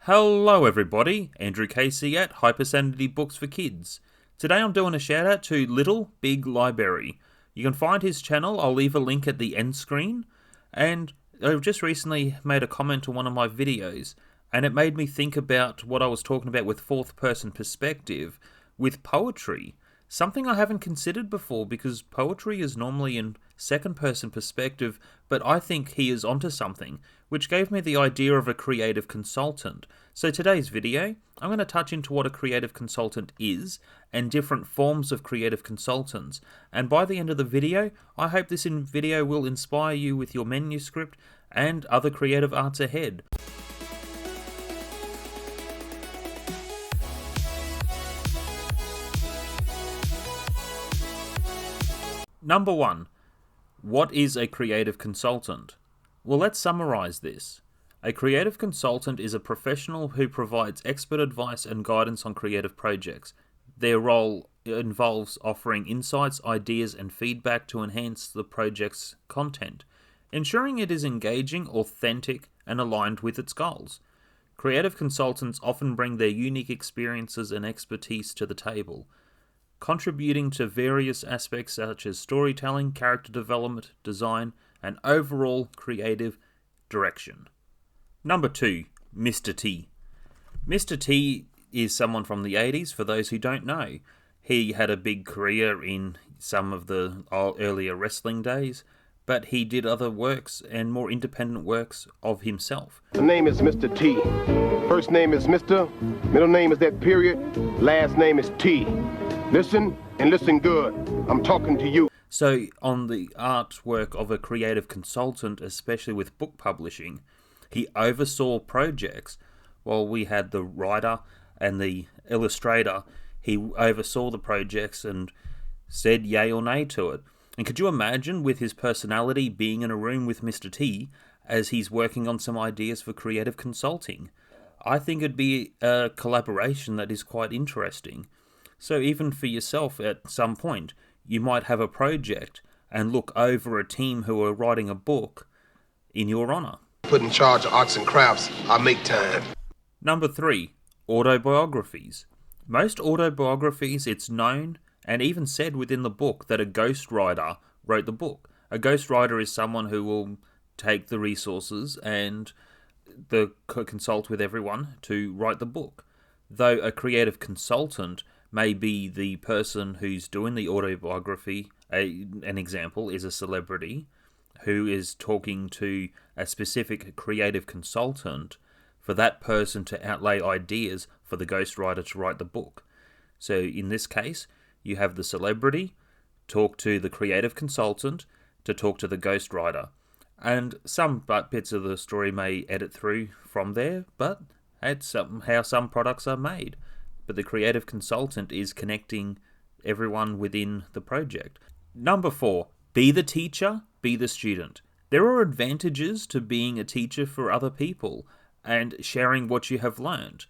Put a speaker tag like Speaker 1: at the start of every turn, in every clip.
Speaker 1: Hello everybody, Andrew Casey at Hypersanity Books for Kids. Today I'm doing a shout out to Little Big Library. You can find his channel, I'll leave a link at the end screen. And I've just recently made a comment on one of my videos, and it made me think about what I was talking about with fourth person perspective with poetry. Something I haven't considered before because poetry is normally in second person perspective, but I think he is onto something, which gave me the idea of a creative consultant. So today's video, I'm going to touch into what a creative consultant is and different forms of creative consultants. And by the end of the video, I hope this video will inspire you with your manuscript and other creative arts ahead. Number 1. What is a creative consultant? Well, let's summarize this. A creative consultant is a professional who provides expert advice and guidance on creative projects. Their role involves offering insights, ideas, and feedback to enhance the project's content, ensuring it is engaging, authentic, and aligned with its goals. Creative consultants often bring their unique experiences and expertise to the table, contributing to various aspects such as storytelling, character development, design, and overall creative direction. Number 2, Mr. T. Mr. T is someone from the 80s, for those who don't know. He had a big career in some of the earlier wrestling days, but he did other works and more independent works of himself.
Speaker 2: The name is Mr. T. First name is Mr., middle name is that period, last name is T. Listen, and listen good. I'm talking to you.
Speaker 1: So, on the artwork of a creative consultant, especially with book publishing, he oversaw projects. While we had the writer and the illustrator, he oversaw the projects and said yay or nay to it. And could you imagine with his personality being in a room with Mr. T as he's working on some ideas for creative consulting? I think it'd be a collaboration that is quite interesting. So even for yourself at some point, you might have a project and look over a team who are writing a book in your honour.
Speaker 2: Put in charge of arts and crafts, I make time.
Speaker 1: Number 3, autobiographies. Most autobiographies, it's known and even said within the book that a ghostwriter wrote the book. A ghostwriter is someone who will take the resources and consult with everyone to write the book. Though a creative consultant may be the person who's doing the autobiography. An example is a celebrity who is talking to a specific creative consultant for that person to outlay ideas for the ghostwriter to write the book. So in this case, you have the celebrity talk to the creative consultant to talk to the ghostwriter. And some bits of the story may edit through from there, but it's how some products are made. But the creative consultant is connecting everyone within the project. Number 4, be the teacher, be the student. There are advantages to being a teacher for other people and sharing what you have learned.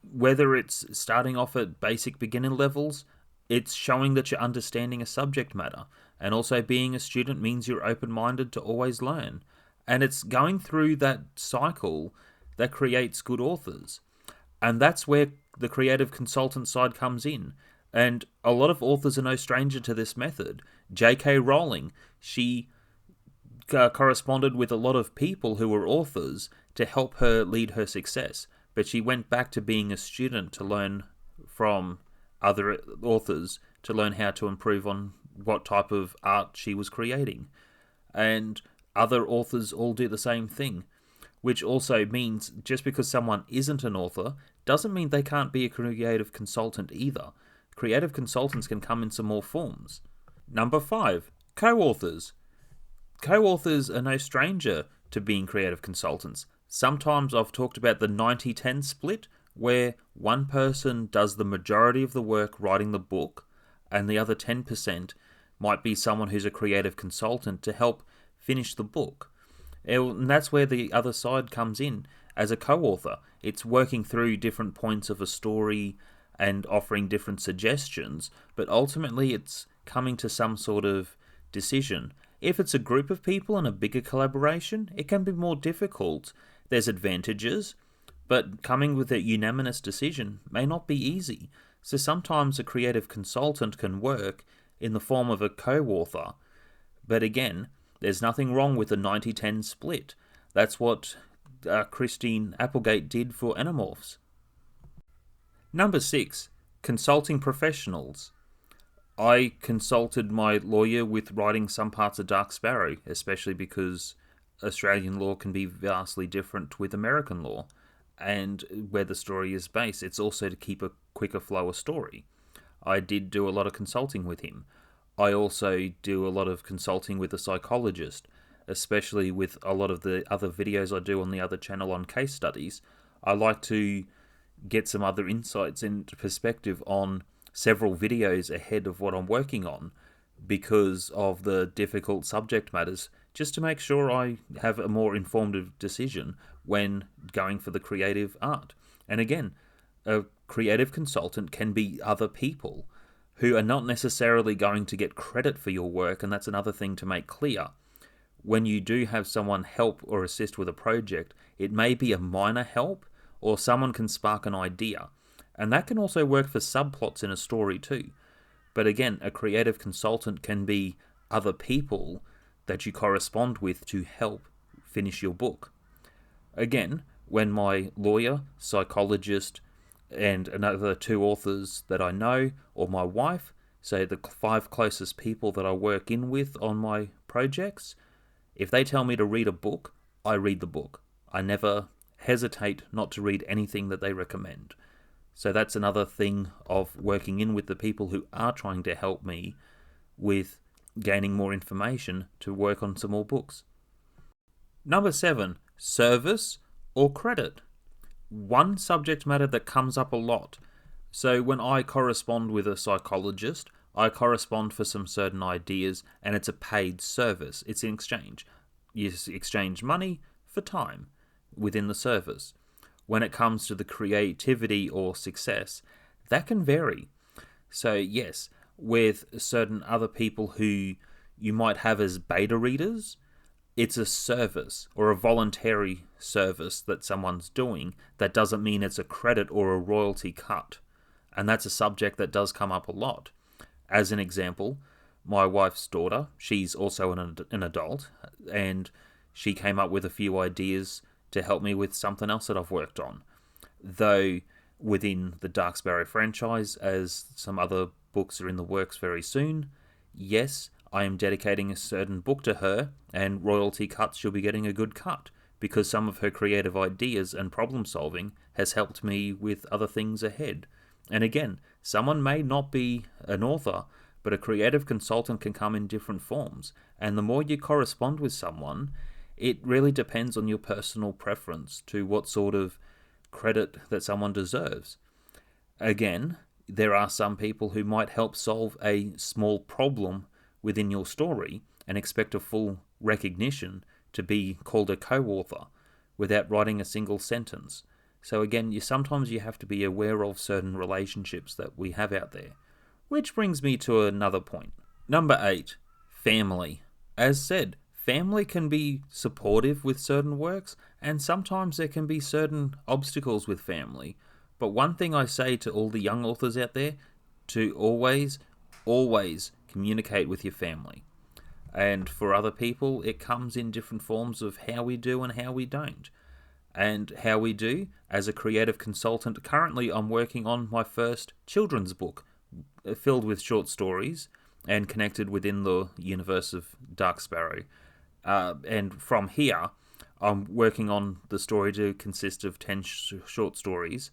Speaker 1: Whether it's starting off at basic beginner levels, it's showing that you're understanding a subject matter. And also being a student means you're open-minded to always learn. And it's going through that cycle that creates good authors. And that's where the creative consultant side comes in. And a lot of authors are no stranger to this method. J.K. Rowling, she corresponded with a lot of people who were authors to help her lead her success. But she went back to being a student to learn from other authors, to learn how to improve on what type of art she was creating. And other authors all do the same thing. Which also means just because someone isn't an author doesn't mean they can't be a creative consultant either. Creative consultants can come in some more forms. Number 5, co-authors. Co-authors are no stranger to being creative consultants. Sometimes I've talked about the 90-10 split, where one person does the majority of the work writing the book, and the other 10% might be someone who's a creative consultant to help finish the book. And that's where the other side comes in. As a co-author, it's working through different points of a story and offering different suggestions, but ultimately it's coming to some sort of decision. If it's a group of people and a bigger collaboration, it can be more difficult. There's advantages, But coming with a unanimous decision may not be easy, so sometimes a creative consultant can work in the form of a co-author. But again, there's nothing wrong with a 90-10 split. That's what Christine Applegate did for Animorphs. Number 6. Consulting professionals. I consulted my lawyer with writing some parts of Dark Sparrow, especially because Australian law can be vastly different with American law, and where the story is based. It's also to keep a quicker flow of story. I did do a lot of consulting with him. I also do a lot of consulting with a psychologist, especially with a lot of the other videos I do on the other channel on case studies. I like to get some other insights and perspective on several videos ahead of what I'm working on because of the difficult subject matters, just to make sure I have a more informed decision when going for the creative art. And again, a creative consultant can be other people who are not necessarily going to get credit for your work, and that's another thing to make clear. When you do have someone help or assist with a project, it may be a minor help, or someone can spark an idea. And that can also work for subplots in a story too. But again, a creative consultant can be other people that you correspond with to help finish your book. Again, when my lawyer, psychologist, and another 2 authors that I know, or my wife, say the 5 closest people that I work in with on my projects, if they tell me to read a book, I read the book. I never hesitate not to read anything that they recommend. So that's another thing of working in with the people who are trying to help me with gaining more information to work on some more books. Number 7, service or credit. One subject matter that comes up a lot. So when I correspond with a psychologist, I correspond for some certain ideas, and it's a paid service. It's an exchange. You exchange money for time within the service. When it comes to the creativity or success, that can vary. So yes, with certain other people who you might have as beta readers, it's a service or a voluntary service that someone's doing. That doesn't mean it's a credit or a royalty cut. And that's a subject that does come up a lot. As an example, my wife's daughter, she's also an adult, and she came up with a few ideas to help me with something else that I've worked on. Though within the Dark Sparrow franchise, as some other books are in the works very soon, yes, I am dedicating a certain book to her, and royalty cuts she'll be getting a good cut, because some of her creative ideas and problem solving has helped me with other things ahead. And again, someone may not be an author, but a creative consultant can come in different forms, and the more you correspond with someone, it really depends on your personal preference to what sort of credit that someone deserves. Again, there are some people who might help solve a small problem within your story and expect a full recognition to be called a co-author without writing a single sentence. So again, sometimes you have to be aware of certain relationships that we have out there. Which brings me to another point. Number 8, family. As said, family can be supportive with certain works, and sometimes there can be certain obstacles with family. But one thing I say to all the young authors out there, to always communicate with your family. And for other people, it comes in different forms of how we do and how we don't. And how we do, as a creative consultant, currently I'm working on my first children's book, filled with short stories and connected within the universe of Dark Sparrow. And from here, I'm working on the story to consist of 10 short stories.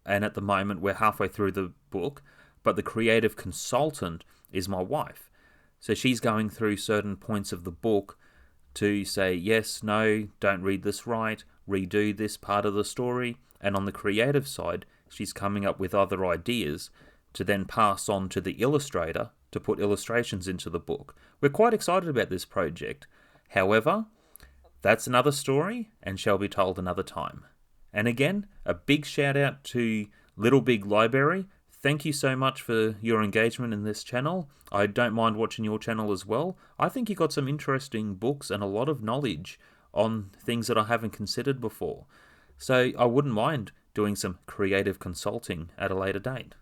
Speaker 1: And at the moment, we're halfway through the book. But the creative consultant is my wife. So she's going through certain points of the book to say, yes, no, don't read this right, redo this part of the story. And on the creative side, she's coming up with other ideas to then pass on to the illustrator to put illustrations into the book. We're quite excited about this project. However, that's another story and shall be told another time. And again, a big shout out to Little Big Library. Thank you so much for your engagement in this channel. I don't mind watching your channel as well. I think you got some interesting books and a lot of knowledge on things that I haven't considered before. So I wouldn't mind doing some creative consulting at a later date.